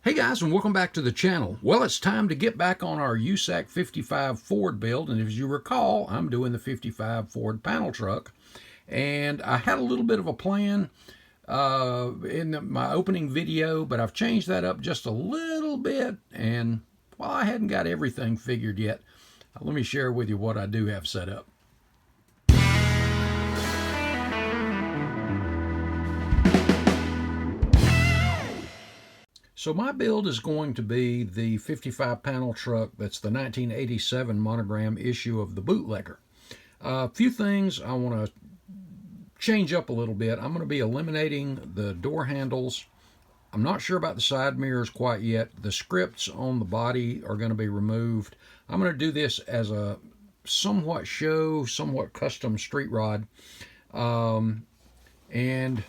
Hey guys, and welcome back to the channel. Well, it's time to get back on our USACC 55 Ford build, and as you recall, I'm doing the 55 Ford panel truck, and I had a little bit of a plan in my opening video, but I've changed that up just a little bit, and well, I hadn't got everything figured yet. Let me share with you what I do have set up. So my build is going to be the 55 panel truck that's the 1987 monogram issue of the Bootlegger. A few things I want to change up a little bit. I'm going to be eliminating the door handles. I'm not sure about the side mirrors quite yet. The scripts on the body are going to be removed. I'm going to do this as a somewhat custom street rod. And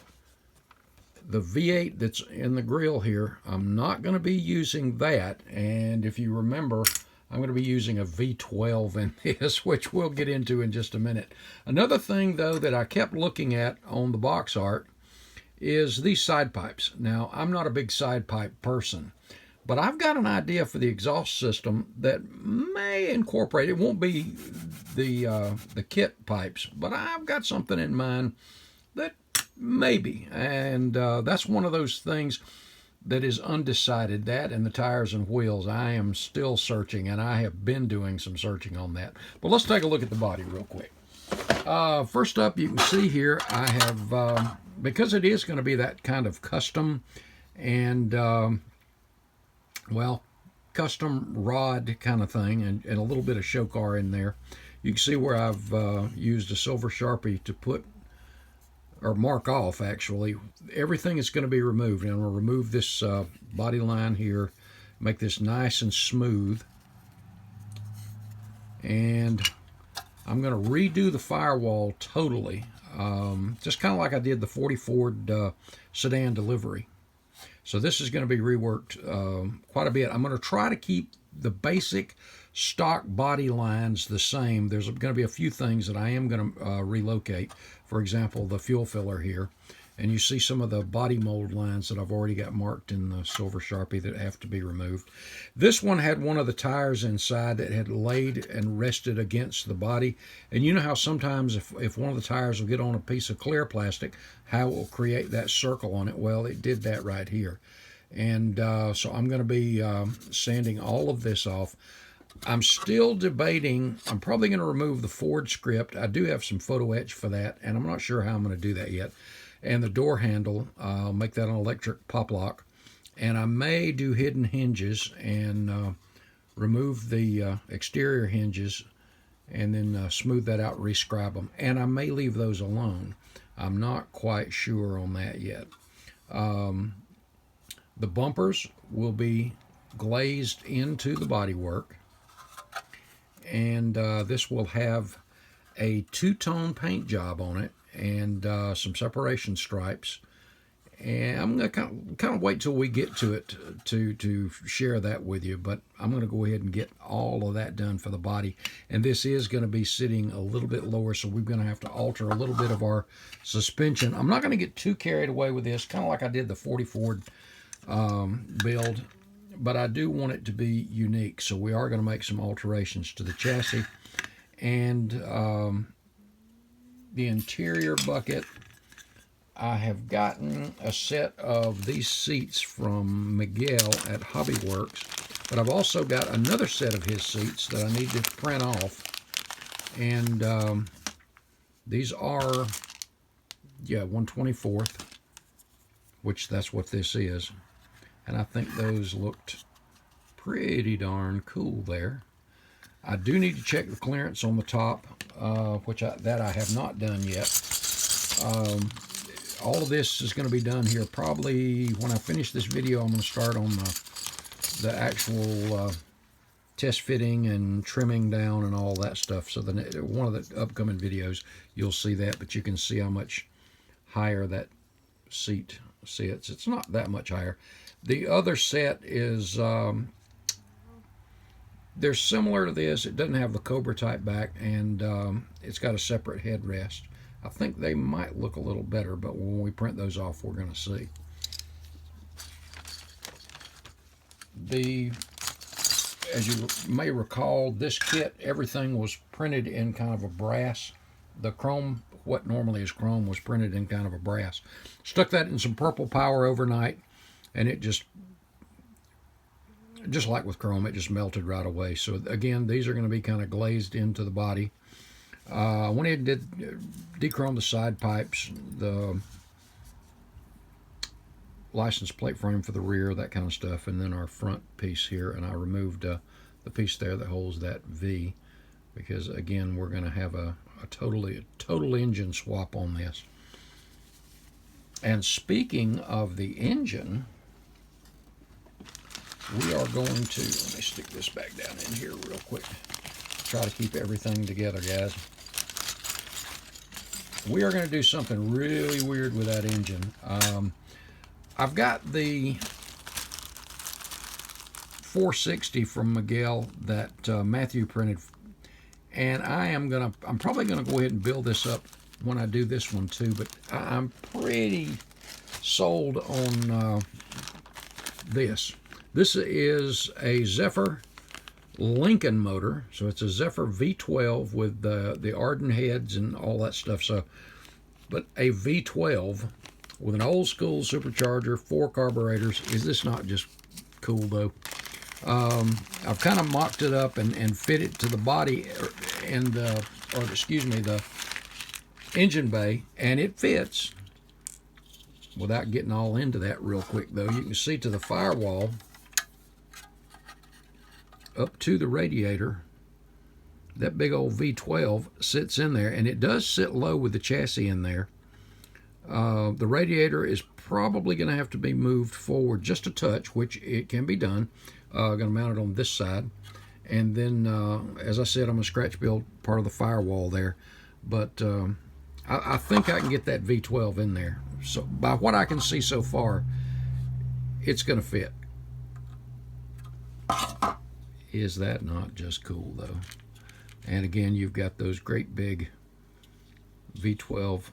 the V8 that's in the grill here, I'm not going to be using that. And if you remember, I'm going to be using a V12 in this, which we'll get into in just a minute. Another thing, though, that I kept looking at on the box art is these side pipes. Now, I'm not a big side pipe person, but I've got an idea for the exhaust system that may incorporate. It won't be the kit pipes, but I've got something in mind that maybe, and that's one of those things that is undecided. That and the tires and wheels, I am still searching, and I have been doing some searching on that. But let's take a look at the body real quick. First up, you can see here I have, because it is going to be that kind of custom and, well, custom rod kind of thing, and a little bit of show car in there. You can see where I've used a silver Sharpie to put or mark off, actually, everything is going to be removed. And I'm going to remove this body line here, make this nice and smooth. And I'm going to redo the firewall totally, just kind of like I did the 40 Ford sedan delivery. So this is going to be reworked quite a bit. I'm going to try to keep the basic stock body lines the same. There's going to be a few things that I am going to relocate. For example, the fuel filler here. And you see some of the body mold lines that I've already got marked in the silver Sharpie that have to be removed. This one had one of the tires inside that had laid and rested against the body. And you know how sometimes if one of the tires will get on a piece of clear plastic, how it will create that circle on it. Well, it did that right here. And so I'm going to be sanding all of this off. I'm still debating. I'm probably going to remove the Ford script. I do have some photo etch for that, and I'm not sure how I'm going to do that yet. And the door handle, I'll make that an electric pop lock. And I may do hidden hinges and remove the exterior hinges and then smooth that out, rescribe them. And I may leave those alone. I'm not quite sure on that yet. The bumpers will be glazed into the bodywork. And this will have a two-tone paint job on it and some separation stripes. And I'm going to kind of wait till we get to it to share that with you. But I'm going to go ahead and get all of that done for the body. And this is going to be sitting a little bit lower, so we're going to have to alter a little bit of our suspension. I'm not going to get too carried away with this, kind of like I did the 40 Ford build. But I do want it to be unique, so we are going to make some alterations to the chassis. And the interior bucket, I have gotten a set of these seats from Miguel at HobbyWerks, but I've also got another set of his seats that I need to print off. And these are, 1/24, which that's what this is. And I think those looked pretty darn cool there. I do need to check the clearance on the top, which I have not done yet. All of this is going to be done here probably when I finish this video. I'm going to start on the actual test fitting and trimming down and all that stuff. So one of the upcoming videos, you'll see that, but you can see how much higher that seat sits. It's not that much higher. The other set is, they're similar to this. It doesn't have the Cobra type back, and it's got a separate headrest. I think they might look a little better, but when we print those off, we're going to see. as you may recall, this kit, everything was printed in kind of a brass. The chrome, what normally is chrome, was printed in kind of a brass. Stuck that in some purple power overnight, and it just like with chrome, it just melted right away. So again, these are going to be kind of glazed into the body. I went ahead and did dechrome the side pipes, the license plate frame for the rear, that kind of stuff, and then our front piece here. And I removed the piece there that holds that V, because again, we're going to have a total engine swap on this. And speaking of the engine, we are going to, let me stick this back down in here real quick. Try to keep everything together, guys. We are going to do something really weird with that engine. I've got the 460 from Miguel that Matthew printed, and I'm probably gonna go ahead and build this up when I do this one too. But I'm pretty sold on this. This is a Zephyr Lincoln motor, so it's a Zephyr V12 with the Arden heads and all that stuff. So, but a V12 with an old school supercharger, 4 carburetors. Is this not just cool though? I've kind of mocked it up and fit it to the body and the engine bay, and it fits. Without getting all into that real quick though, you can see to the firewall up to the radiator, that big old V12 sits in there, and it does sit low with the chassis in there. The radiator is probably going to have to be moved forward just a touch, which it can be done. Going to mount it on this side, and then as I said, I'm going to scratch build part of the firewall there, but I think I can get that V12 in there. So by what I can see so far, it's going to fit. Is that not just cool though? And again, you've got those great big V12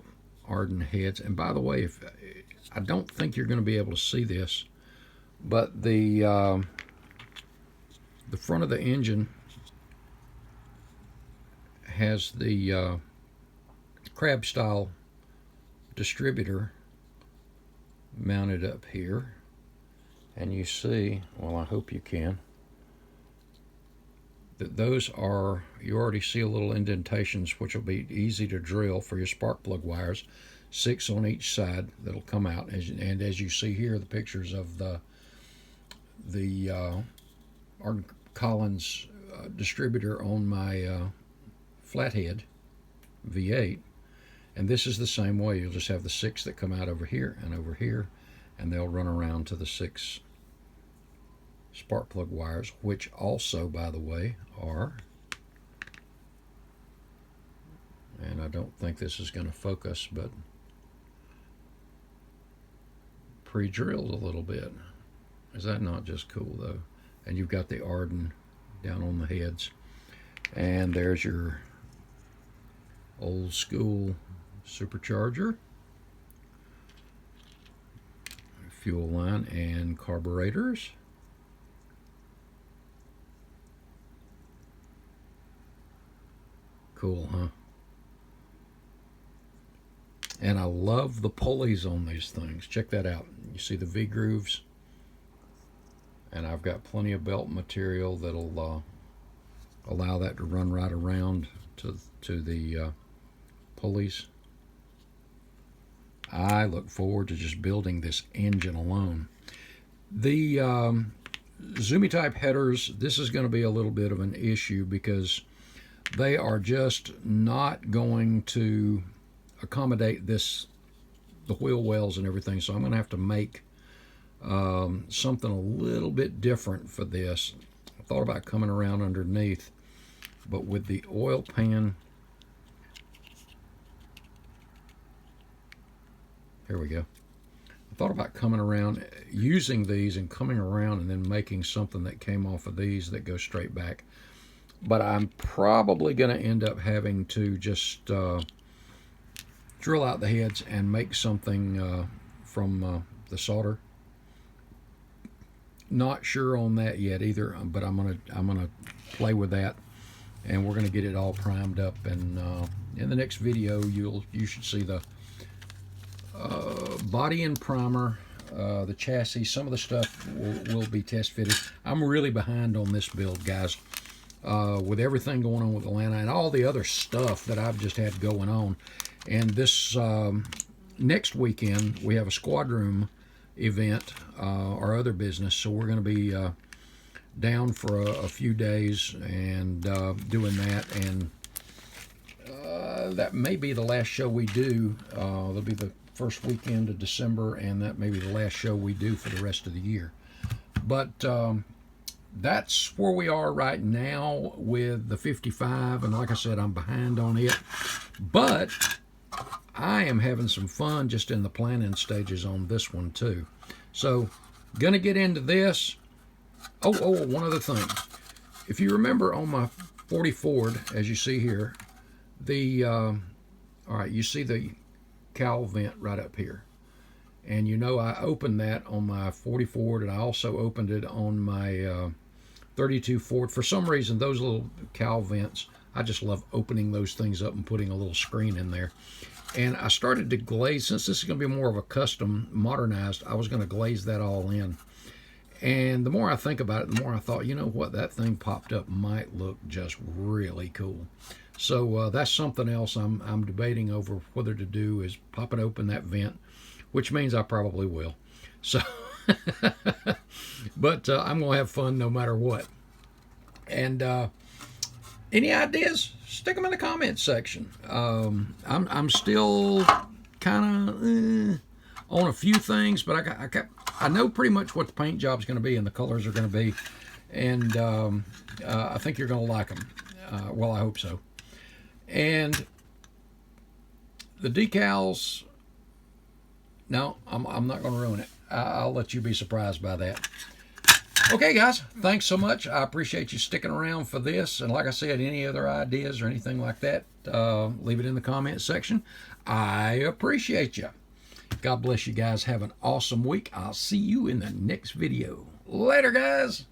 Arden heads. And by the way, if I don't think you're going to be able to see this, but the front of the engine has the crab style distributor mounted up here, and you see, well, I hope you can, that those are, you already see a little indentations, which will be easy to drill for your spark plug wires, 6 on each side that'll come out. And as you see here, the pictures of the Arden Collins distributor on my flathead V8, and this is the same way. You'll just have the 6 that come out over here, and they'll run around to the 6 spark plug wires, which also, by the way, are, and I don't think this is going to focus, but pre-drilled a little bit. Is that not just cool though? And you've got the Arden down on the heads, and there's your old school supercharger, fuel line, and carburetors. Cool, huh? And I love the pulleys on these things. Check that out. You see the V-grooves? And I've got plenty of belt material that'll allow that to run right around to the pulleys. I look forward to just building this engine alone. The Zoomy type headers, this is going to be a little bit of an issue because they are just not going to accommodate this, the wheel wells and everything. So I'm going to have to make something a little bit different for this. I thought about coming around underneath, but with the oil pan, here we go. I thought about coming around, using these and coming around and then making something that came off of these that goes straight back. But I'm probably going to end up having to just drill out the heads and make something from the solder not sure on that yet either, but I'm gonna play with that, and we're gonna get it all primed up. And in the next video, you should see the body and primer, the chassis. Some of the stuff will be test fitted. I'm really behind on this build, guys, with everything going on with Atlanta and all the other stuff that I've just had going on. And this next weekend we have a squad room event, our other business, so we're going to be down for a few days and doing that. And that may be the last show we do. It'll be the first weekend of December, and that may be the last show we do for the rest of the year. But that's where we are right now with the 55, and like I said, I'm behind on it, but I am having some fun just in the planning stages on this one too. So gonna get into this. Oh, one other thing. If you remember on my 40 Ford, as you see here, the all right, you see the cowl vent right up here, and you know I opened that on my 40 Ford, and I also opened it on my 32 Ford. For some reason, those little cowl vents, I just love opening those things up and putting a little screen in there. And I started to glaze, since this is going to be more of a custom modernized, I was going to glaze that all in. And the more I think about it, the more I thought, you know what, that thing popped up might look just really cool. So that's something else I'm debating over whether to do, is pop it open that vent, which means I probably will. So, but I'm going to have fun no matter what. And any ideas? Stick them in the comments section. I'm still kind of on a few things, but I know pretty much what the paint job's going to be and the colors are going to be, and I think you're going to like them. Well, I hope so. And the decals, no, I'm not going to ruin it. I'll let you be surprised by that. Okay, guys, thanks so much. I appreciate you sticking around for this. And like I said, any other ideas or anything like that, leave it in the comment section. I appreciate you. God bless you guys. Have an awesome week. I'll see you in the next video. Later, guys.